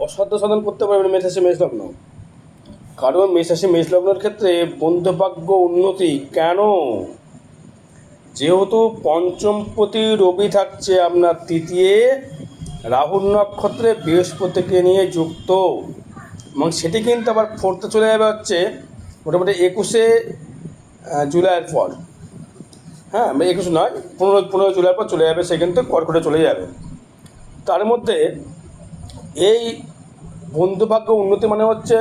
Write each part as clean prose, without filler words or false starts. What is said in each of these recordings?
অসাধ্য সাধন করতে পারবেন মেষ রাশি মেষ লগ্ন। কারণ মেষ রাশি মেষ লগ্নের ক্ষেত্রে বন্ধুভাগ্য উন্নতি কেন? যেহেতু পঞ্চমপতি রবি থাকছে আপনার তৃতীয়, রাহুর নক্ষত্রে বৃহস্পতিকে নিয়ে যুক্ত, এবং সেটি কিন্তু আবার ফোর্থে চলে যাবে হচ্ছে মোটামুটি 21শে জুলাইয়ের পর। হ্যাঁ, 21 নয়, 15 জুলাইয়ের পর চলে যাবে, সে কিন্তু কর্কটে চলে যাবে। তার মধ্যে এই বন্ধুভাগ্য উন্নতি মানে হচ্ছে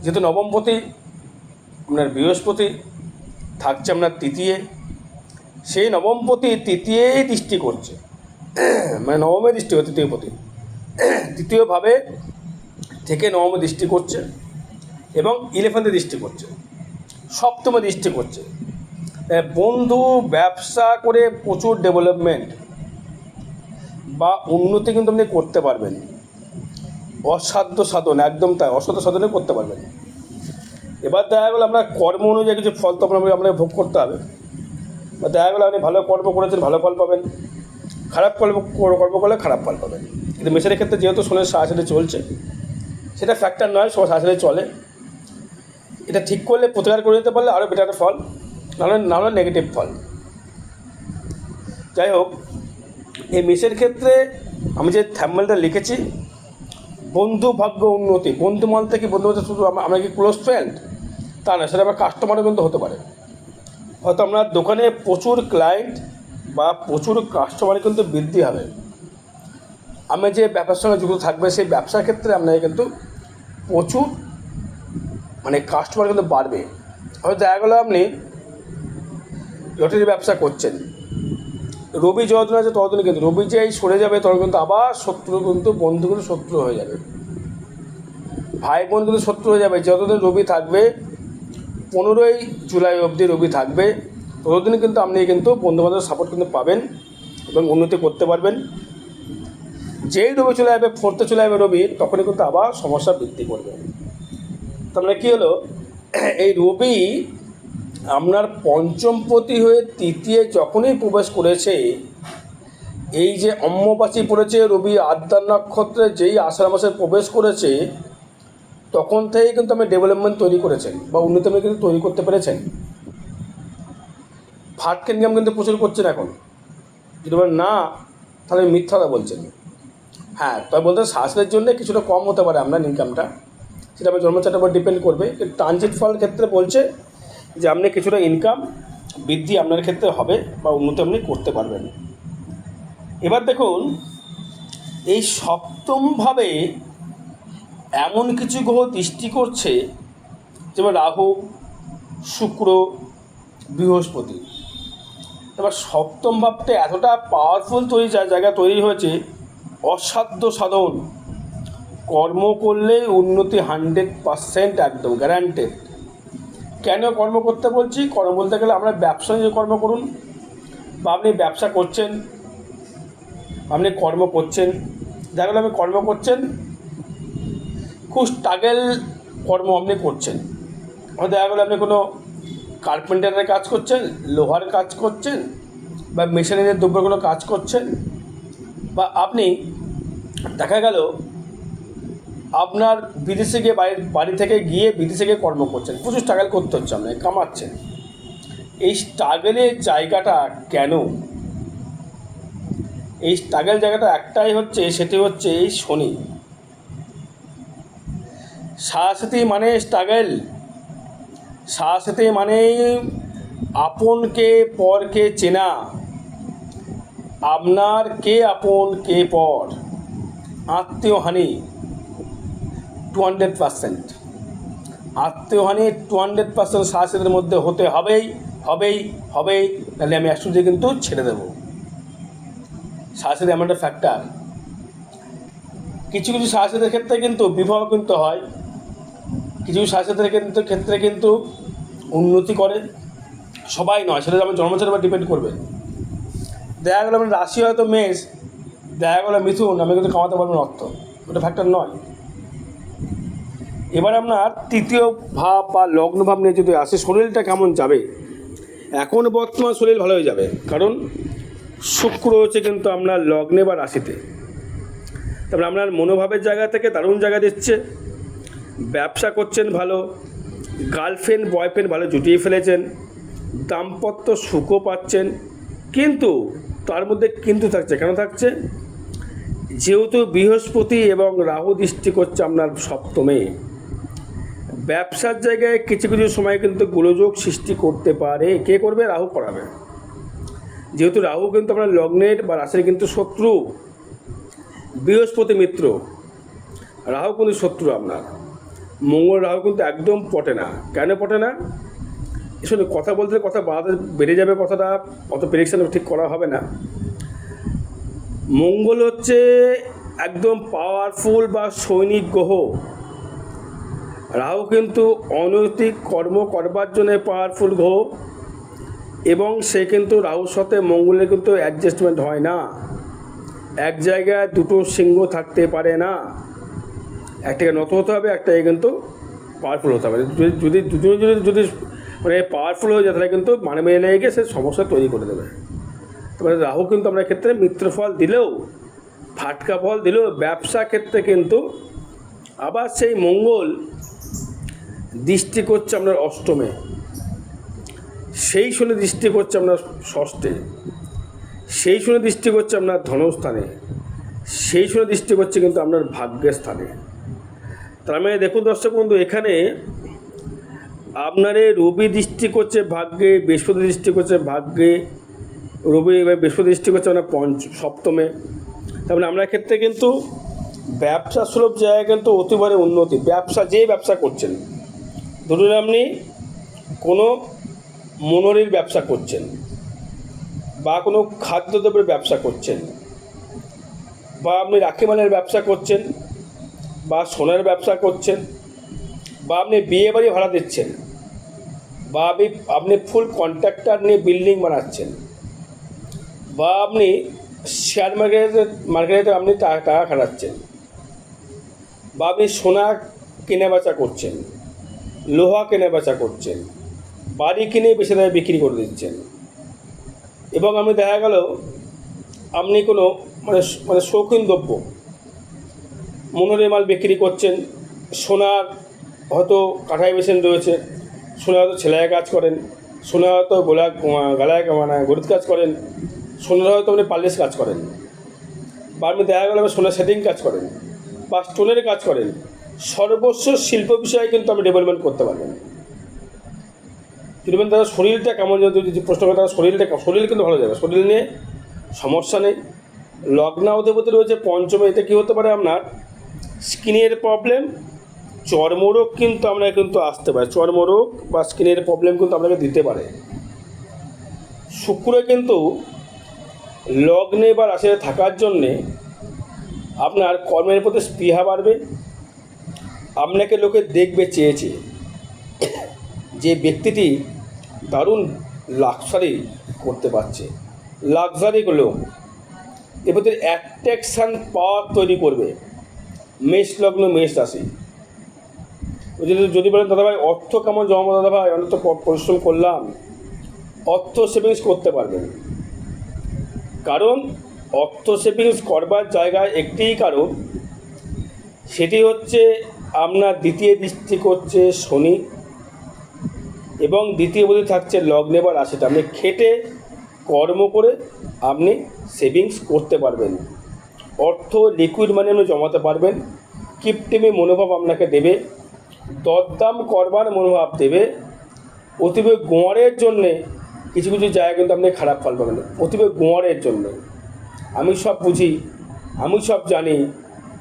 যেহেতু নবমপতি আপনার বৃহস্পতি থাকছে আপনার তৃতীয়, সেই নবমপতি তৃতীয়ই দৃষ্টি করছে, মানে নবমে দৃষ্টি করছে, তৃতীয়পতি তৃতীয়ভাবে থেকে নবমে দৃষ্টি করছে এবং 11তে দৃষ্টি করছে, সপ্তমে দৃষ্টি করছে। বন্ধু ব্যবসা করে প্রচুর ডেভেলপমেন্ট বা উন্নতি কিন্তু আপনি করতে পারবেন। অসাধ্য সাধন, একদম তাই, অসাধ্য সাধনে করতে পারবেন। এবার দেখা গেলো আপনার কর্ম অনুযায়ী কিছু ফল তো আপনাকে ভোগ করতে হবে। বা দেখা গেলো আপনি ভালো কর্ম করেছেন, ভালো ফল পাবেন, খারাপ কর্ম করলে খারাপ ফল পাবেন। কিন্তু মেষের ক্ষেত্রে যেহেতু শনির সাড়ে চলছে, সেটা ফ্যাক্টর নয়, সব সাড়ে চলে। এটা ঠিক করলে, প্রতিকার করে দিতে পারলে আরও বেটার ফল, নাহলে নেগেটিভ ফল। যাই হোক, এই মেষের ক্ষেত্রে আমি যে থ্যাম্বনেলটা লিখেছি বন্ধু ভাগ্য উন্নতি, বন্ধু বলতে কি, বন্ধু বলতে শুধু আমরা কি ক্লোজ ফ্রেন্ড তা না, সেটা আমার কাস্টমারও কিন্তু হতে পারে। হয়তো আপনার দোকানে প্রচুর ক্লায়েন্ট বা প্রচুর কাস্টমার কিন্তু বৃদ্ধি হবে। আমি যে ব্যবসার সঙ্গে যুক্ত থাকবে সেই ব্যবসার ক্ষেত্রে আপনাকে কিন্তু প্রচুর মানে কাস্টমার কিন্তু বাড়বে। হয়তো দেখা গেলো আপনি লটারির ব্যবসা করছেন, রবি যতদিন আছে ততদিন কিন্তু, রবি যে সরে যাবে তখন কিন্তু আবার শত্রু কিন্তু বন্ধু কিন্তু শত্রু হয়ে যাবে, ভাই বোন কিন্তু শত্রু হয়ে যাবে। যতদিন রবি থাকবে, 15ই জুলাই অবধি রবি থাকবে, ততদিন কিন্তু আপনি কিন্তু বন্ধুবান্ধবের সাপোর্ট কিন্তু পাবেন এবং উন্নতি করতে পারবেন। যেই রবি চলে যাবে, 4তে চলে যাবে রবি, তখনই কিন্তু আবার সমস্যা বৃদ্ধি করবে। তার মানে কী হলো, এই রবি আপনার পঞ্চমপতি হয়ে তৃতীয় যখনই প্রবেশ করেছে, এই যে অম্বুবাচী পড়েছে, রবি আদ্রা নক্ষত্রে যেই আষাঢ় মাসে প্রবেশ করেছে, তখন থেকেই কিন্তু আপনি ডেভেলপমেন্ট তৈরি করেছেন বা উন্নতি আপনি কিন্তু তৈরি করতে পেরেছেন। ফাটকে ইনকাম কিন্তু প্রচুর করছেন এখন, যদি বলেন না তাহলে মিথ্যা কথা বলছেন। হ্যাঁ, তবে বলতে শাস্ত্রের জন্য কিছুটা কম হতে পারে আপনার ইনকামটা, সেটা আমার জন্মচাটের উপর ডিপেন্ড করবে। কিন্তু ট্রানজিট ফল ক্ষেত্রে বলছে যে আপনি কিছুটা ইনকাম বৃদ্ধি আপনার ক্ষেত্রে হবে বা উন্নতি আপনি করতে পারবেন। এবার দেখুন, এই সপ্তমভাবে এমন কিছু গ্রহ দৃষ্টি করছে, যেমন রাহু, শুক্র, বৃহস্পতি। এবার সপ্তম ভাবটা এতটা পাওয়ারফুল জায়গা তৈরি হয়েছে, অসাধ্য সাধন, কর্ম করলে উন্নতি 100% একদম গ্যারান্টেড। কেন কর্ম করতে বলছি? কর্ম বলতে গেলে আমরা ব্যবসা নিয়ে কর্ম করুন, বা আপনি ব্যবসা করছেন, আপনি কর্ম করছেন, দেখা গেলো আপনি কর্ম করছেন, খুব স্ট্রাগল কর্ম আপনি করছেন। দেখা গেলো আপনি কোনো কার্পেন্টারের কাজ করছেন, লোহার কাজ করছেন, বা মেশিনারির দ্রব্যের কোনো কাজ করছেন, বা আপনি দেখা গেল আপনার বিদেশে গিয়ে বাড়ি থেকে গিয়ে বিদেশে গিয়ে কর্ম করছেন, প্রচুর স্ট্রাগল করতে হচ্ছে, আপনাকে কামাচ্ছেন। এই স্ট্রাগলের জায়গাটা কেন? এই স্ট্রাগল জায়গাটা একটাই হচ্ছে, সেটি হচ্ছে এই শনি। সাথে মানে স্ট্রাগল, সাথে মানে আপনকে পরকে চেনা, আপনার কে আপন কে পর, আত্মীয়হানি 200%, আত্মীয়হানি 200% সাথের মধ্যে হতে হবেই, তাহলে আমি একশো দিয়ে কিন্তু ছেড়ে দেবো। সাথে এমন একটা ফ্যাক্টর, কিছু কিছু সাথের ক্ষেত্রে কিন্তু বিবাহ কিন্তু হয়, কিছু সাথের ক্ষেত্রে কিন্তু উন্নতি করে, সবাই নয়, সেটা আমার জন্মচারের উপর ডিপেন্ড করবে। দেখা গেলো আমার রাশি হয়তো মেষ, দেখা গেলো মিথুন, আমি কিন্তু কামাতে পারবো না অর্থ, ওটা ফ্যাক্টর নয়। এবার আপনার তৃতীয় ভাব বা লগ্ন ভাব নিয়ে যদি আসে, শরীরটা কেমন যাবে? এখন বর্তমান শরীর ভালো হয়ে যাবে, কারণ শুক্র হচ্ছে কিন্তু আপনার লগ্নে বা রাশিতে। তারপরে আপনার মনোভাবের জায়গা থেকে দারুণ জায়গা দিচ্ছে, ব্যবসা করছেন ভালো, গার্লফ্রেন্ড বয়ফ্রেন্ড ভালো জুটিয়ে ফেলেছেন, দাম্পত্য সুখও পাচ্ছেন। কিন্তু তার মধ্যে কিন্তু থাকছে, কেন থাকছে? যেহেতু বৃহস্পতি এবং রাহু দৃষ্টি করছে আপনার সপ্তমে, ব্যবসার জায়গায় কিছু কিছু সময় কিন্তু গোলযোগ সৃষ্টি করতে পারে। কে করবে? রাহু করাবে। যেহেতু রাহু কিন্তু আপনার লগ্নের বা রাশির কিন্তু শত্রু, বৃহস্পতি মিত্র, রাহু কিন্তু শত্রু আপনার। মঙ্গল রাহু কিন্তু একদম পটে না। কেন পটে না? আসলে কথা বলতে কথা বেড়ে যাবে, কথাটা অত প্রেডিকশন ঠিক করা হবে না। মঙ্গল হচ্ছে একদম পাওয়ারফুল বা সৈনিক গ্রহ, রাহু কিন্তু অনৈতিক কর্ম করবার জন্য পাওয়ারফুল গ্রহ, এবং সে কিন্তু রাহুর সাথে মঙ্গলের কিন্তু অ্যাডজাস্টমেন্ট হয় না। এক জায়গায় দুটো সিংহ থাকতে পারে না, একটাকে নত হতে হবে, একটাকে কিন্তু পাওয়ারফুল হতে হবে। যদি দুজনে যদি মানে পাওয়ারফুল হয়ে যায় তাহলে কিন্তু মেনে লেগে সে সমস্যা তৈরি করে দেবে। তবে রাহু কিন্তু আমরা ক্ষেত্রে মিত্রফল দিলেও, ফাটকা ফল দিলেও, ব্যবসা ক্ষেত্রে কিন্তু আবার সেই মঙ্গল দৃষ্টি করছে আপনার অষ্টমে, সেই শুনে দৃষ্টি করছে আপনার ষষ্ঠে, সেই শুনে দৃষ্টি করছে আপনার ধনস্থানে, সেই শুনে দৃষ্টি করছে কিন্তু আপনার ভাগ্যের স্থানে। তার মানে দেখুন দর্শক বন্ধু, এখানে আপনারে রবি দৃষ্টি করছে ভাগ্যে, বৃহস্পতি দৃষ্টি করছে ভাগ্যে, রবি এবার বৃহস্পতি দৃষ্টি করছে আপনার সপ্তমে। তার মানে আপনার ক্ষেত্রে কিন্তু ব্যবসা সুলভ জায়গায় কিন্তু অতিবারে উন্নতি। ব্যবসা, যে ব্যবসা করছেন, ধরুন আপনি কোনো মনোরির ব্যবসা করছেন, বা কোনো খাদ্যদ্রব্যের ব্যবসা করছেন, বা আপনি রাখিমালের ব্যবসা করছেন, বা সোনার ব্যবসা করছেন, বা আপনি বিয়ে বাড়ি ভাড়া দিচ্ছেন, বা আপনি ফুল কন্ট্রাক্টর নিয়ে বিল্ডিং বানাচ্ছেন, বা আপনি শেয়ার মার্কেটে আপনি টাকা খাটাচ্ছেন, বা আপনি সোনা কেনা বেচা করছেন, লোহা কেনা বেচা করছেন, বাড়ি কিনে বেশি দামে বিক্রি করে দিচ্ছেন, এবং আমি দেখা গেল আপনি কোনো মানে শৌখিন দ্রব্য মনোরে মাল বিক্রি করছেন, সোনার হয়তো কাঠাই মেশিন রয়েছে, সোনা হয়তো সেলাই কাজ করেন, সোনা হয়তো গলায় মানে গরিব কাজ করেন, সোনার হয়তো আপনি পালিশ কাজ করেন, বা আপনি দেখা গেল সোনার সেটিং কাজ করেন, বা স্টোনের কাজ করেন, সর্বস্ব শিল্প বিষয়ে কিন্তু আপনি ডেভেলপমেন্ট করতে পারবেন। যদি তারা শরীরটা কেমন, যদি প্রশ্ন করে তারা শরীর কিন্তু ভালো যাবে, শরীর নিয়ে সমস্যা নেই। লগ্ন অধিপতি রয়েছে পঞ্চমে, এতে কী হতে পারে? আপনার স্কিনের প্রবলেম, চর্মরোগ কিন্তু আপনাকে কিন্তু আসতে পারে, চর্মরোগ বা স্কিনের প্রবলেম কিন্তু আপনাকে দিতে পারে। শুক্র কিন্তু লগ্নে বা রাশিতে থাকার জন্যে আপনার কর্মের প্রতি স্পৃহা বাড়বে, আপনাকে লোকে দেখবে চেয়েছে যে ব্যক্তিটি দারুণ লাক্সারি করতে পারছে, লাক্সারি লোক, এর প্রতি অ্যাট্রাকশান পাওয়ার তৈরি করবে। মেষ লগ্ন, মেষ রাশি, যদি বলেন দাদা ভাই অর্থ কেমন জমা, দাদা ভাই অনেক তো পরিশ্রম করলাম, অর্থ সেভিংস করতে পারবেন। কারণ অর্থ সেভিংস করবার জায়গায় একটিই কারণ, সেটি হচ্ছে আপনার দ্বিতীয় দৃষ্টি করছে শনি, এবং দ্বিতীয় বলে থাকছে লগ্নে বা রাশিতে। আপনি খেটে কর্ম করে আপনি সেভিংস করতে পারবেন, অর্থ লিকুইড মানি আপনি জমাতে পারবেন, কিপটিমি মনোভাব আপনাকে দেবে, দরদাম করবার মনোভাব দেবে। অতীব গোয়ারের জন্যে কিছু কিছু জায়গা কিন্তু আপনি খারাপ ফল পাবেন, অতীব গোয়ারের জন্য। আমি সব বুঝি, আমি সব জানি,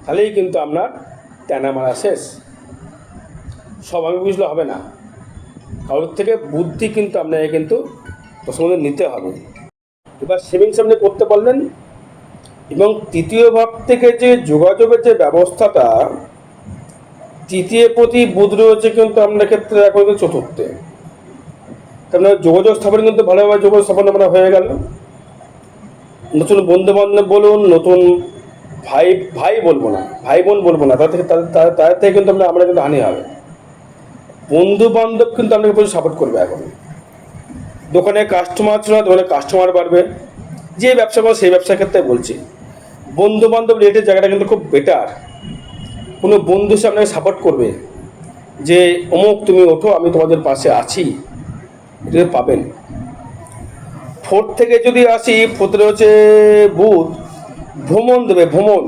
তাহলেই কিন্তু আপনার টানা মারা শেষ। সব আমি বুঝলে হবে না, কারোর থেকে বুদ্ধি কিন্তু আপনাকে কিন্তু প্রথমত নিতে হবে। এবার সেভিংস আপনি করতে পারলেন, এবং তৃতীয় ভাব থেকে যে যোগাযোগের যে ব্যবস্থাটা, তৃতীয় প্রতি বুধ রয়েছে কিন্তু আপনার ক্ষেত্রে এখন চতুর্থে, আপনার যোগাযোগ স্থাপন কিন্তু ভালোভাবে যোগাযোগ স্থাপন মানে হয়ে গেল। নতুন বন্ধুবান্ধব বলুন, নতুন ভাই বলবো না, ভাই বোন বলবো না, তাদের থেকে কিন্তু আমরা কিন্তু হানি হবে। বন্ধু বান্ধব কিন্তু আপনাকে প্রচুর সাপোর্ট করবে। এখন দোকানে কাস্টমার ছিল না, দোকানে কাস্টমার বাড়বে। যে ব্যবসা করে সেই ব্যবসার ক্ষেত্রে বলছি, বন্ধু বান্ধব রিলেটেড জায়গাটা কিন্তু খুব বেটার। কোনো বন্ধু সে আপনাকে সাপোর্ট করবে যে অমুক তুমি ওঠো, আমি তোমাদের পাশে আছি, এটা পাবেন। ফোর্থ থেকে যদি আসি, ফোর্থে হচ্ছে বুধ ভ্রমণ দেবে। ভ্রমণ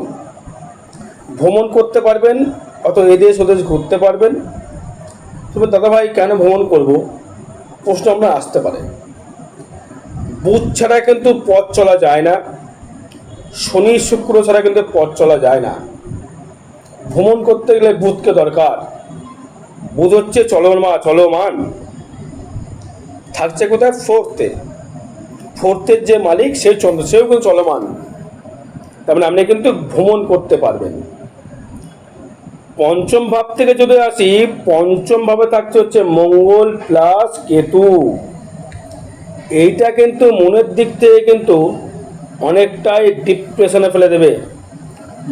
ভ্রমণ করতে পারবেন, অত এদেশ ওদেশ ঘুরতে পারবেন। তবে দাদাভাই কেন ভ্রমণ করব প্রশ্ন আপনার আসতে পারে। বুধ ছাড়া কিন্তু পথ চলা যায় না, শনি শুক্র ছাড়া কিন্তু পথ চলা যায় না। ভ্রমণ করতে গেলে বুধকে দরকার। বুধ হচ্ছে চলমান থাকছে কোথায়? ফোর্থে। ফোর্থের যে মালিক সেই চন্দ্র, সেও কিন্তু চলমান। তার মানে আপনি কিন্তু ভ্রমণ করতে পারবেন। পঞ্চম ভাব থেকে যদি আসি, পঞ্চম ভাবে থাকছে হচ্ছে মঙ্গল প্লাস কেতু। এইটা কিন্তু মনের দিক থেকে কিন্তু অনেকটাই ডিপ্রেশনে ফেলে দেবে।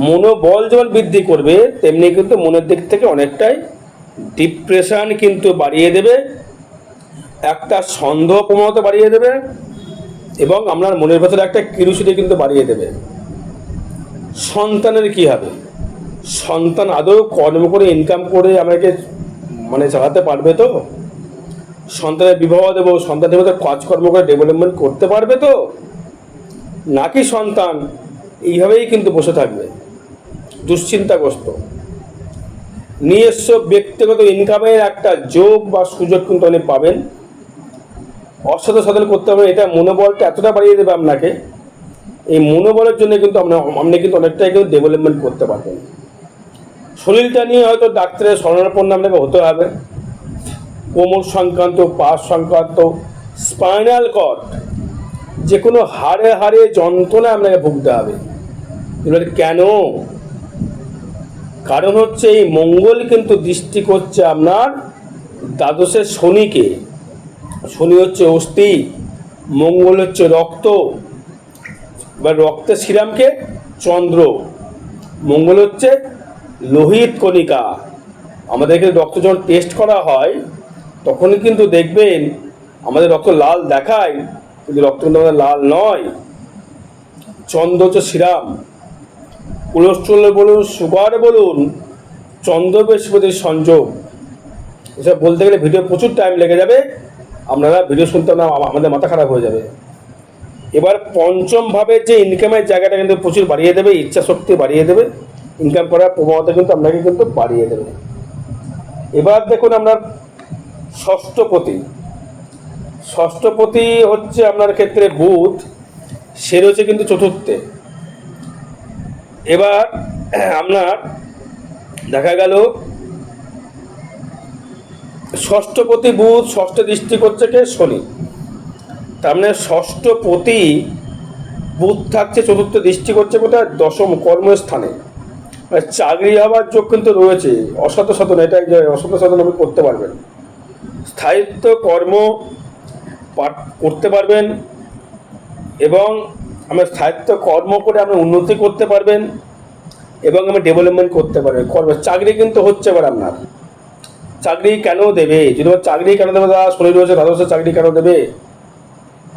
মনোবল যেমন বৃদ্ধি করবে, তেমনি কিন্তু মনের দিক থেকে অনেকটাই ডিপ্রেশন কিন্তু বাড়িয়ে দেবে, একটা সন্দেহ প্রবণতা বাড়িয়ে দেবে, এবং আপনার মনের ভেতরে একটা কিউরিওসিটি কিন্তু বাড়িয়ে দেবে। সন্তানের কি হবে? সন্তান আদৌ কর্ম করে ইনকাম করে আমাকে চালাতে পারবে তো? সন্তানের বিবাহ দেবো, সন্তানের মধ্যে কাজকর্ম করে ডেভেলপমেন্ট করতে পারবে তো? নাকি সন্তান এইভাবেই কিন্তু বসে থাকবে দুশ্চিন্তাগ্রস্ত? নিজস্ব ব্যক্তিগত ইনকামের একটা যোগ বা সুযোগ কিন্তু আপনি পাবেন। অসাধু সাধন করতে হবে, এটা মনোবলটা এতটা বাড়িয়ে দেবে আপনাকে। এই মনোবলের জন্য কিন্তু আপনি কিন্তু অনেকটাই কিন্তু ডেভেলপমেন্ট করতে পারবেন। শরীরটা নিয়ে হয়তো ডাক্তারের শরণাপন্ন আপনাকে হতে হবে। কোমর সংক্রান্ত, পা সংক্রান্ত, স্পাইনাল কর্ড, যে কোনো হাড়ে যন্ত্রণা আপনাকে ভুগতে হবে। এবার কেন? কারণ হচ্ছে এই মঙ্গল কিন্তু দৃষ্টি করছে আপনার দ্বাদশের শনিকে। শনি হচ্ছে অস্থি, মঙ্গল হচ্ছে রক্ত, বা রক্তের শিরামকে চন্দ্র, মঙ্গল হচ্ছে লোহিত কণিকা। আমাদেরকে রক্ত যখন টেস্ট করা হয় তখনই কিন্তু দেখবেন আমাদের রক্ত লাল দেখায়, কিন্তু রক্ত কিন্তু আমাদের লাল নয়। চন্দ্র হচ্ছে শিরাম। কোলেস্ট্রল বলুন, সুগার বলুন, চন্দ্র বৃহস্পতির সংযোগ। এসব বলতে গেলে ভিডিও প্রচুর টাইম লেগে যাবে, আপনারা ভিডিও শুনতে না আমাদের মাথা খারাপ হয়ে যাবে। এবার পঞ্চম ভাবের যে ইনকামের জায়গাটা কিন্তু প্রচুর বাড়িয়ে দেবে, ইচ্ছা শক্তি বাড়িয়ে দেবে, ইনকাম করার প্রবণতা কিন্তু আপনাকে কিন্তু বাড়িয়ে দেবে। এবার দেখুন আপনার ষষ্ঠপতি। ষষ্ঠপতি হচ্ছে আপনার ক্ষেত্রে বুধ, সে রয়েছে কিন্তু চতুর্থে। এবার আপনার দেখা গেল ষষ্ঠপতি বুধ, ষষ্ঠ দৃষ্টি করছে কে? শনি। তার মানে ষষ্ঠপতি বুধ থাকছে চতুর্থ দৃষ্টি করছে কোথায়? দশম কর্মস্থানে। মানে চাকরি হওয়ার যোগ কিন্তু রয়েছে। অসৎ সাধন, এটা অসৎ সাধন আপনি করতে পারবেন। স্থায়িত্ব কর্ম করতে পারবেন, এবং আমরা স্থায়িত্ব কর্ম করে আমরা উন্নতি করতে পারবেন, এবং আমরা ডেভেলপমেন্ট করতে পারবেন। চাকরি কিন্তু হচ্ছে। এবার আপনার চাকরি কেন দেবে? যদি চাকরি কেন দেবে? দাদা শনি রয়েছে দ্বাদশে, চাকরি কেন দেবে?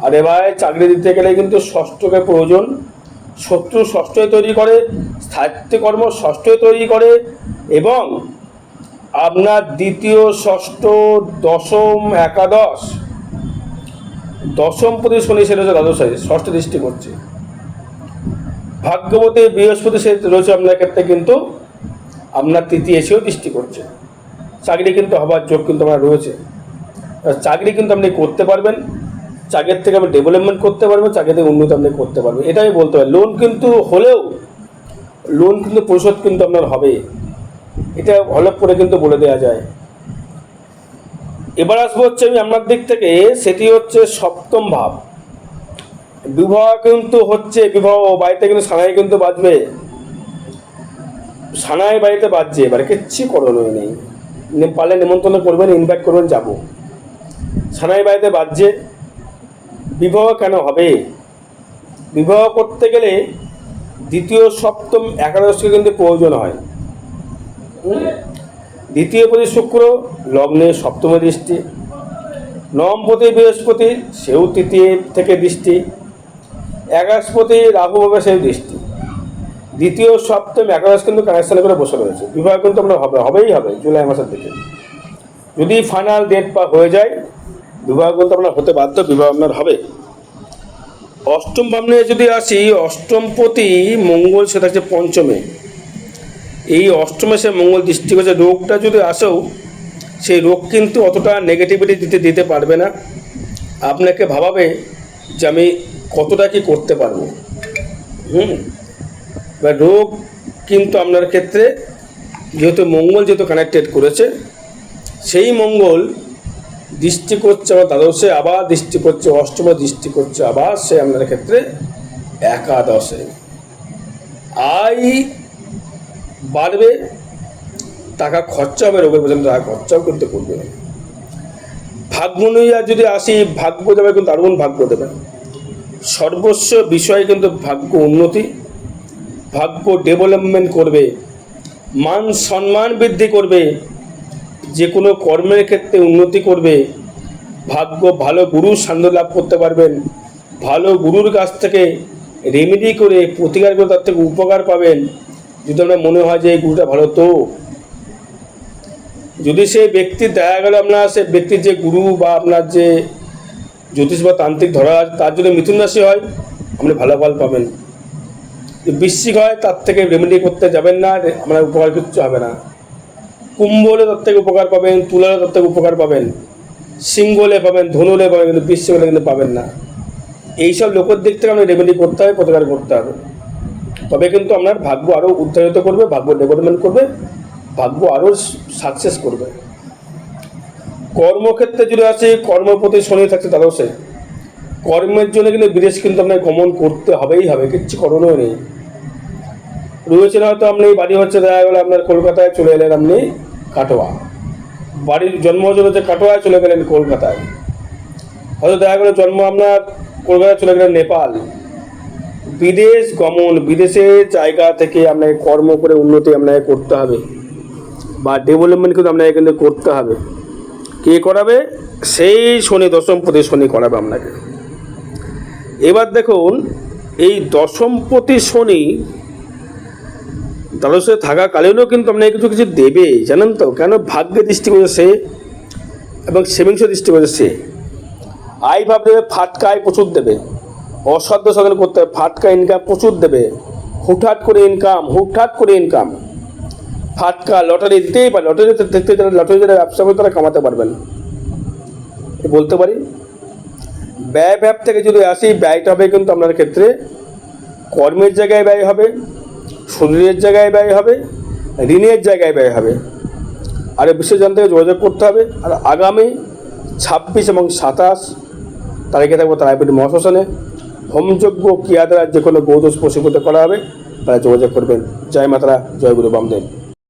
আরে ভাই, চাকরি দিতে গেলে কিন্তু ষষ্ঠকে প্রয়োজন। শত্রু ষষ্ঠই তৈরি করে, স্থায়িত্ব কর্ম ষষ্ঠই তৈরি করে, এবং আপনার দ্বিতীয়, ষষ্ঠ, দশম, একাদশ, দশম প্রতি শনি সে রয়েছে দ্বাদশে, ষষ্ঠ দৃষ্টি করছে। ভাগ্যবতী বৃহস্পতি সে রয়েছে আপনার ক্ষেত্রে কিন্তু আপনার তৃতীয় এসেও দৃষ্টি করছে। চাকরি কিন্তু হবার যোগ কিন্তু আমার রয়েছে। চাকরি কিন্তু আপনি করতে পারবেন, চাকরির থেকে আপনি ডেভেলপমেন্ট করতে পারবেন, চাকরি থেকে উন্নতি আপনি করতে পারবেন। এটাই বলতে পারি। লোন কিন্তু হলেও লোন কিন্তু পরিশোধ কিন্তু আপনার হবে, এটা হলপ করে কিন্তু বলে দেওয়া যায়। এবার আসবো হচ্ছে আমি আপনার দিক থেকে, সেটি হচ্ছে সপ্তম ভাব। বিবাহ কিন্তু হচ্ছে, বিবাহ বাড়িতে কিন্তু সানাই কিন্তু বাজবে, সানাই বাড়িতে বাজছে। এবারে কিচ্ছু করণীয় নেই, পারলে নিমন্ত্রণ করবেন, ইনভাইট করবেন, যাবো। সানাই বাড়িতে বাজছে। বিবাহ কেন হবে? বিবাহ করতে গেলে দ্বিতীয়, সপ্তম, একাদশকে কিন্তু প্রয়োজন হয়। দ্বিতীয় প্রতি শুক্র, লগ্নে সপ্তমে দৃষ্টি। নবম প্রতি বৃহস্পতি, সেও তৃতীয় থেকে দৃষ্টি। একাদশপতি রাহু হবে, সেই দৃষ্টি। দ্বিতীয় সপ্তম একাদশ কিন্তু কানেকশানে করে বসে রয়েছে, বিবাহ কিন্তু আপনার হবেই হবে জুলাই মাসের দিকে। যদি ফাইনাল ডেট হয়ে যায় বিবাহ কিন্তু আপনার হতে বাধ্য, বিবাহ আপনার হবে। অষ্টম ভাবনে যদি আসি, অষ্টমপতি মঙ্গল সে থাকছে পঞ্চমে। এই অষ্টমে সে মঙ্গল দৃষ্টি করছে, রোগটা যদি আসেও সেই রোগ কিন্তু অতটা নেগেটিভিটি দিতে পারবে না, আপনাকে ভাবাবে যে আমি কতটা কি করতে পারবো। বা রোগ কিন্তু আপনার ক্ষেত্রে যেহেতু মঙ্গল যেহেতু কানেক্টেড করেছে, সেই মঙ্গল দৃষ্টি করছে আবার দ্বাদশে, আবার দৃষ্টি করছে অষ্টমে, দৃষ্টি করছে আবার সে আপনার ক্ষেত্রে একাদশে। আয় বাড়বে, টাকা খরচা হবে, রোগের পর্যন্ত টাকা খরচাও কিন্তু করবে। ভাগ্য অনুযায়ী যদি আসি, ভাগ্য দেবে কিন্তু দারুণ ভাগ্য দেবে। সর্বস্ব বিষয়ে কিন্তু ভাগ্য উন্নতি, ভাগ্য ডেভেলপমেন্ট করবে, মান সম্মান বৃদ্ধি করবে, যে কোনো কর্মের ক্ষেত্রে উন্নতি করবে। ভাগ্য ভালো গুরুর সান্নিধ্য লাভ করতে পারবেন, ভালো গুরুর কাছ থেকে রেমেডি করে প্রতিকার করে তার থেকে উপকার পাবেন। যদি আপনার মনে হয় যে এই গুরুটা ভালো, তো যদি সেই ব্যক্তির দেখা গেল আপনার সে ব্যক্তির যে গুরু বা আপনার যে জ্যোতিষ বা তান্ত্রিক ধরা আছে তার যদি মিথুন রাশি হয়, আপনি ভালো ফল পাবেন। বৃশ্চিক হয় তার থেকে রেমেডি করতে যাবেন না, আপনার উপকার কিচ্ছু হবে না। কুম্ভ হলে তার থেকে উপকার পাবেন, তুলা হলে তার থেকে উপকার পাবেন, সিংহ হলে পাবেন, ধনু হলে পাবেন, কিন্তু বৃশ্চিক হলে কিন্তু পাবেন না। এইসব লোকের দিক থেকে আপনার রেমেডি করতে হবে, প্রতিকার করতে হবে, তবে কিন্তু আপনার ভাগ্য আরও উত্থানিত করবে, ভাগ্য ডেভেলপমেন্ট করবে, ভাগ্য আরও সাকসেস করবে। কর্মক্ষেত্রে যদি আছে, কর্মপতি শনি থাকছে দ্বাদশে, কর্মের জন্য কিন্তু বিদেশ কিন্তু আপনার গমন করতে হবেই হবে, কিচ্ছু করণীয় নেই। রয়েছেন হয়তো আপনি বাড়ি হচ্ছে দেখা গেলো আপনার কলকাতায়, চলে এলেন আপনি কাটোয়া, বাড়ির জন্ম হচ্ছে কাটোয়ায়, চলে গেলেন কলকাতায়। হয়তো দেখা গেলো জন্ম আপনার কলকাতায়, চলে গেলেন নেপাল। বিদেশ গমন, বিদেশের জায়গা থেকে আপনাকে কর্ম করে উন্নতি আপনাকে করতে হবে, বা ডেভেলপমেন্ট কিন্তু আপনাকে কিন্তু করতে হবে। কে করাবে? সেই শনি, দশমপতি শনি করাবে আপনাকে। এবার দেখুন, এই দশমপতি শনি দ্বাদশে থাকাকালীনও কিন্তু আপনাকে কিছু কিছু দেবে, জানেন তো? কেন? ভাগ্যে দৃষ্টি করেছে সে এবং সেভিংস দৃষ্টি করেছে সে। আয় ভাব দেবে, ফাটকা আয় প্রচুর দেবে, অসাধ্য সাধন করতে হবে, ফাটকা ইনকাম প্রচুর দেবে, হুটহাট করে ইনকাম, ফাটকা লটারি দিতেই পারে। লটারি দেখতে যারা লটারি যারা ব্যবসা করে তারা কামাতে পারবেন, বলতে পারি। ব্যয় ভাব থেকে যদি আসি, ব্যয়টা হবে কিন্তু আপনার ক্ষেত্রে কর্মের জায়গায় ব্যয় হবে, শরীরের জায়গায় ব্যয় হবে, ঋণের জায়গায় ব্যয় হবে। আর বিশেষ জানতে যোগাযোগ করতে হবে। আর আগামী 26 এবং 27 তারিখে থাকবো তারাপীঠ মহাশ্মশানে, হোমযজ্ঞ ক্রিয়া দ্বারা যে কোনো গৌদোষ প্রশিক্ষিত করা হবে, তারা যোগাযোগ করবেন। জয় মাতারা, জয় গুরু বামদেব।